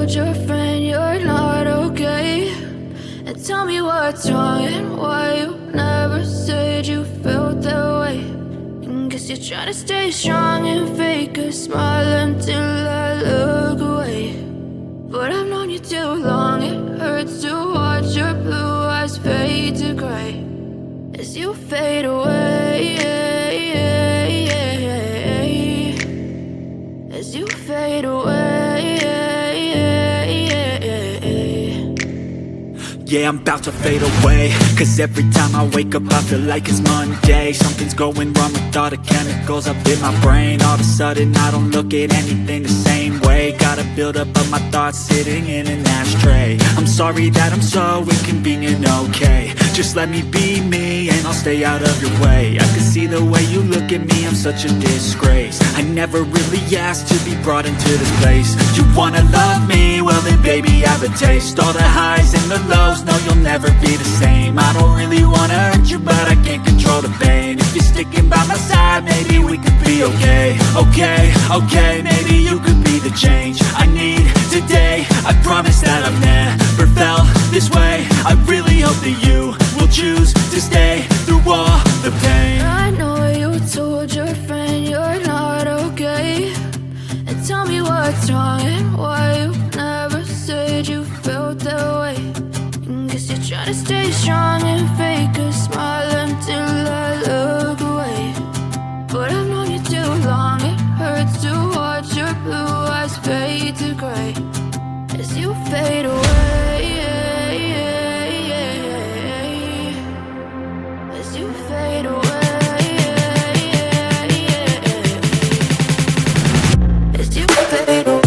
told your friend you're not okay? And tell me what's wrong and why you never said you felt that way. And guess you're trying to stay strong and fake a smile until I look away. But I've known you too long, it hurts to watch your blue eyes fade to gray as you fade away, as you fade away. Yeah, I'm about to fade away, cause every time I wake up I feel like it's Monday. Something's going wrong with all the chemicals up in my brain. All of a sudden I don't look at anything the same way. Got a buildup of my thoughts sitting in an ashtray. I'm sorry that I'm so inconvenient, okay? Just let me be me and I'll stay out of your way. I can see the way you look at me, I'm such a disgrace. I never really asked to be brought into this place. You wanna love me? Well then baby have a taste. All the highs and the lows, no you'll never be the same. I don't really wanna hurt you but I can't control the pain. If you're sticking by my side, maybe we could be okay. Okay, maybe you could be the change I need today. I promise that I've never felt this way. I really hope that you will choose to stay through all the pain. I know you told your friend you're not okay. And tell me what's wrong and why you never said you felt that way. And guess you're trying to stay strong and fake a smile until I look away. But I've known you too long, it hurts to watch your blue eyes fade to gray as you fade away, as you fade away, as you fade away.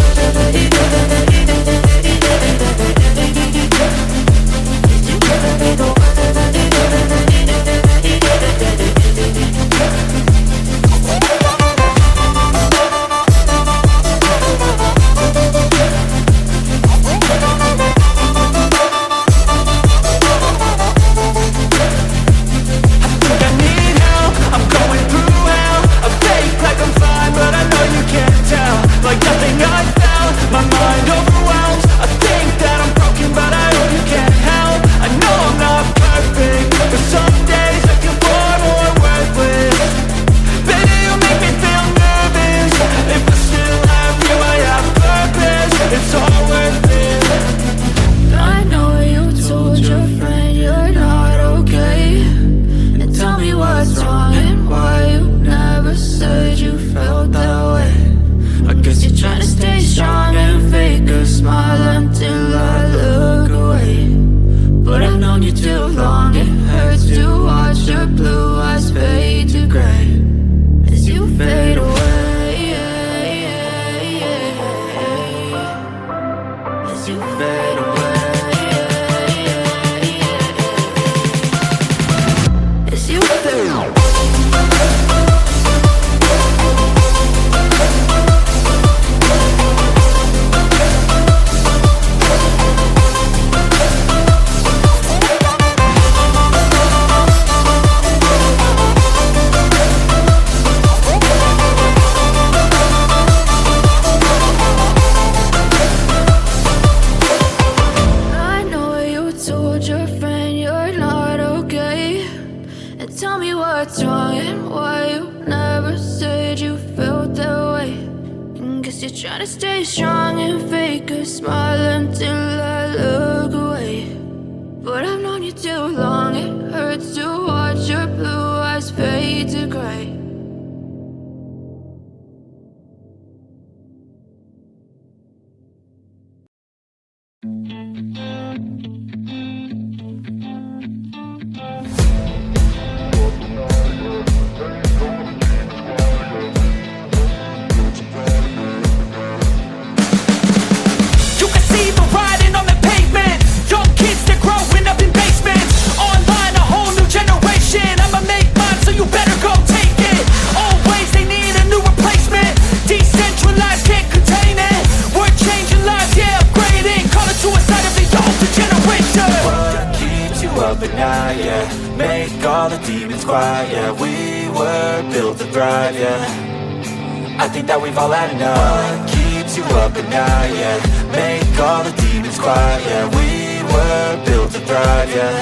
I think that we've all had enough. What keeps keeps you up at night, yeah. Make all the demons quiet, yeah. We were built to thrive, yeah.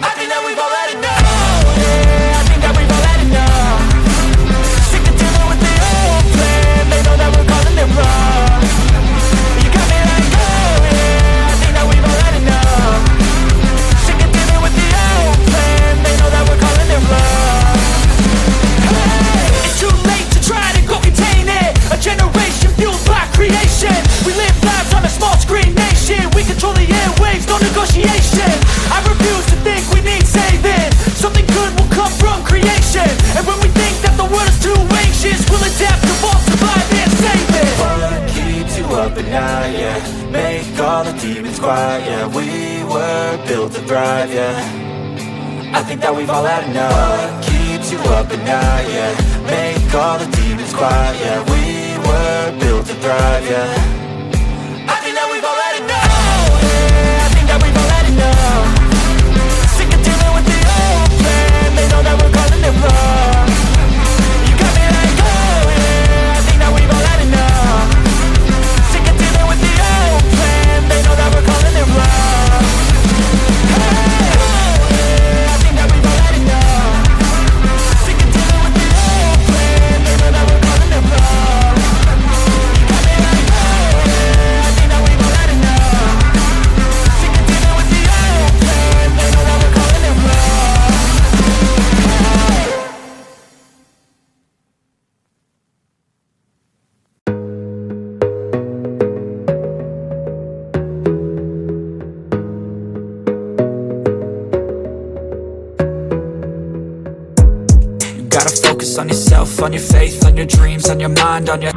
I think that we've all had enough, yeah. I think that we've all had enough. Sick of dealing with the old plan. They know that we're calling it wrong. You got me like, oh yeah. I think that we've all had enough. Sick of dealing with the old plan. They know that we're calling it wrong. Hey, it's too late to try to go contain it. A generation fueled by creation. We live lives on a small screen nation. We control the airwaves, no negotiation. I refuse to think we need saving. Something good will come from creation. And when we think that the world is too anxious, we'll adapt, evolve, survive and save it. What keeps you up at night, yeah. Make all the demons quiet, yeah. We were built to thrive, yeah. I think that we've all had enough. What keeps you up at night, yeah. Make all the demons quiet, yeah. We were built to thrive, yeah. I think that we've all had enough, yeah. I think that we've all had enough. Sick of dealing with the old plan. They know that we're calling it wrong. You got me like, oh yeah. I think that we've all had enough. Sick of dealing with the old plan. They know that we're calling it wrong. Hey, oh yeah. I think that we've all had enough. Sick of dealing with the old plan. They know that we're calling it wrong. You got me like, oh yeah. I think that we've all had enough. Sick of dealing with the old plan. They know that we're calling it wrong. You gotta focus on yourself, on your faith, on your dreams, on your mind, on your